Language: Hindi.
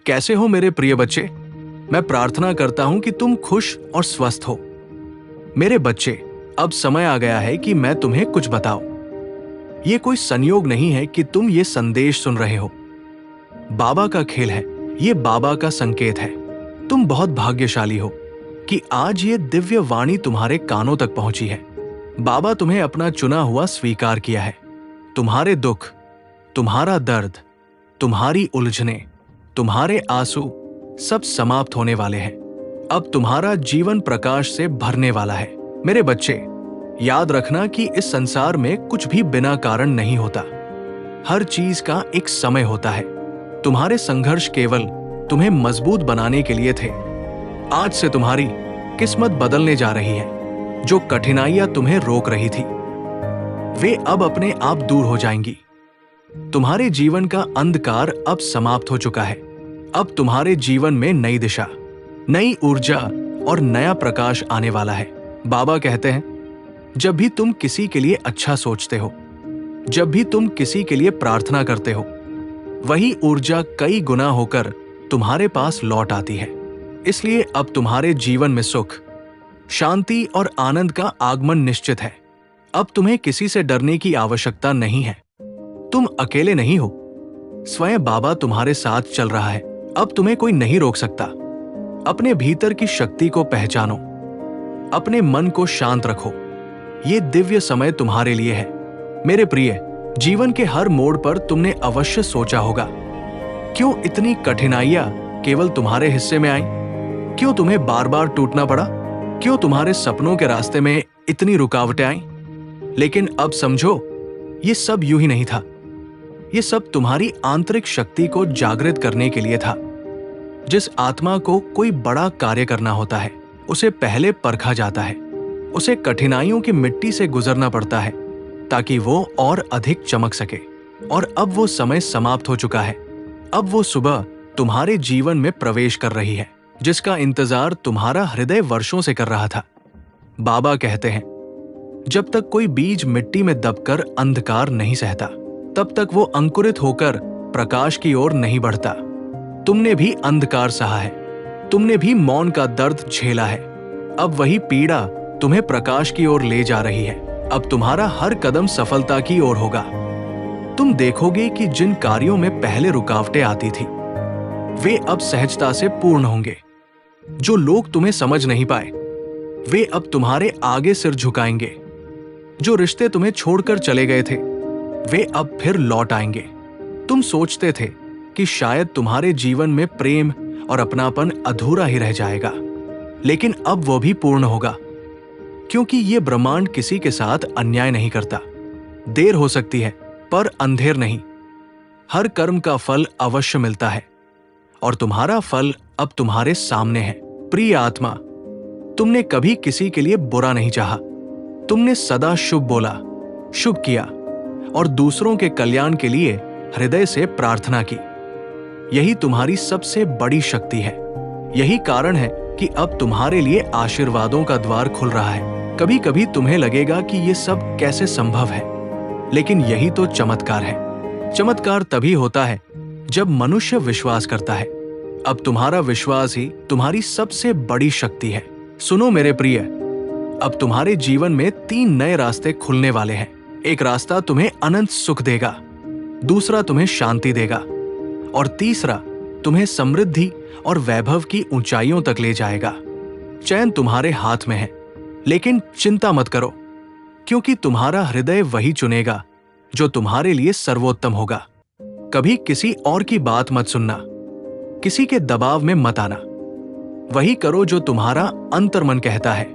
कैसे हो मेरे प्रिय बच्चे? मैं प्रार्थना करता हूं कि तुम खुश और स्वस्थ हो। मेरे बच्चे, अब समय आ गया है कि मैं तुम्हें कुछ बताऊं। ये कोई संयोग नहीं है कि तुम ये संदेश सुन रहे हो। बाबा का खेल है, ये बाबा का संकेत है। तुम बहुत भाग्यशाली हो कि आज ये दिव्य वाणी तुम्हारे कानों तक पहुंची है। बाबा तुम्हें अपना चुना हुआ स्वीकार किया है। तुम्हारे दुख, तुम्हारा दर्द, तुम्हारी उलझने, तुम्हारे आंसू सब समाप्त होने वाले हैं। अब तुम्हारा जीवन प्रकाश से भरने वाला है। मेरे बच्चे, याद रखना कि इस संसार में कुछ भी बिना कारण नहीं होता। हर चीज का एक समय होता है। तुम्हारे संघर्ष केवल तुम्हें मजबूत बनाने के लिए थे। आज से तुम्हारी किस्मत बदलने जा रही है। जो कठिनाइयां तुम्हें रोक रही थी, वे अब अपने आप दूर हो जाएंगी। तुम्हारे जीवन का अंधकार अब समाप्त हो चुका है। अब तुम्हारे जीवन में नई दिशा, नई ऊर्जा और नया प्रकाश आने वाला है। बाबा कहते हैं, जब भी तुम किसी के लिए अच्छा सोचते हो, जब भी तुम किसी के लिए प्रार्थना करते हो, वही ऊर्जा कई गुना होकर तुम्हारे पास लौट आती है। इसलिए अब तुम्हारे जीवन में सुख, शांति और आनंद का आगमन निश्चित है। अब तुम्हें किसी से डरने की आवश्यकता नहीं है। तुम अकेले नहीं हो। स्वयं बाबा तुम्हारे साथ चल रहा है। अब तुम्हें कोई नहीं रोक सकता। अपने भीतर की शक्ति को पहचानो। अपने मन को शांत रखो। ये दिव्य समय तुम्हारे लिए है। मेरे प्रिय, जीवन के हर मोड़ पर तुमने अवश्य सोचा होगा, क्यों इतनी कठिनाइयां केवल तुम्हारे हिस्से में आई? क्यों तुम्हें बार बार टूटना पड़ा? क्यों तुम्हारे सपनों के रास्ते में इतनी रुकावटें आईं? लेकिन अब समझो, ये सब यूं ही नहीं था। ये सब तुम्हारी आंतरिक शक्ति को जागृत करने के लिए था। जिस आत्मा को कोई बड़ा कार्य करना होता है, उसे पहले परखा जाता है। उसे कठिनाइयों की मिट्टी से गुजरना पड़ता है ताकि वो और अधिक चमक सके। और अब वो समय समाप्त हो चुका है। अब वो सुबह तुम्हारे जीवन में प्रवेश कर रही है, जिसका इंतजार तुम्हारा हृदय वर्षों से कर रहा था। बाबा कहते हैं, जब तक कोई बीज मिट्टी में दबकर अंधकार नहीं सहता, तब तक वो अंकुरित होकर प्रकाश की ओर नहीं बढ़ता। तुमने भी अंधकार सहा है। तुमने भी मौन का दर्द झेला है। अब वही पीड़ा तुम्हें प्रकाश की ओर ले जा रही है। अब तुम्हारा हर कदम सफलता की ओर होगा। तुम देखोगे कि जिन कार्यों में पहले रुकावटें आती थी, वे अब सहजता से पूर्ण होंगे। जो लोग तुम्हें समझ नहीं पाए, वे अब तुम्हारे आगे सिर झुकाएंगे। जो रिश्ते तुम्हें छोड़कर चले गए थे, वे अब फिर लौट आएंगे। तुम सोचते थे कि शायद तुम्हारे जीवन में प्रेम और अपनापन अधूरा ही रह जाएगा, लेकिन अब वो भी पूर्ण होगा, क्योंकि ये ब्रह्मांड किसी के साथ अन्याय नहीं करता। देर हो सकती है, पर अंधेर नहीं। हर कर्म का फल अवश्य मिलता है, और तुम्हारा फल अब तुम्हारे सामने है। प्रिय आत्मा, तुमने कभी किसी के लिए बुरा नहीं चाहा। तुमने सदा शुभ बोला, शुभ किया और दूसरों के कल्याण के लिए हृदय से प्रार्थना की। यही तुम्हारी सबसे बड़ी शक्ति है। यही कारण है कि अब तुम्हारे लिए आशीर्वादों का द्वार खुल रहा है। कभी कभी तुम्हें लगेगा कि ये सब कैसे संभव है, लेकिन यही तो चमत्कार है। चमत्कार तभी होता है जब मनुष्य विश्वास करता है। अब तुम्हारा विश्वास ही तुम्हारी सबसे बड़ी शक्ति है। सुनो मेरे प्रिय, अब तुम्हारे जीवन में 3 नए रास्ते खुलने वाले हैं। एक रास्ता तुम्हें अनंत सुख देगा, दूसरा तुम्हें शांति देगा, और तीसरा तुम्हें समृद्धि और वैभव की ऊंचाइयों तक ले जाएगा। चैन तुम्हारे हाथ में है, लेकिन चिंता मत करो, क्योंकि तुम्हारा हृदय वही चुनेगा जो तुम्हारे लिए सर्वोत्तम होगा। कभी किसी और की बात मत सुनना, किसी के दबाव में मत आना। वही करो जो तुम्हारा अंतर्मन कहता है।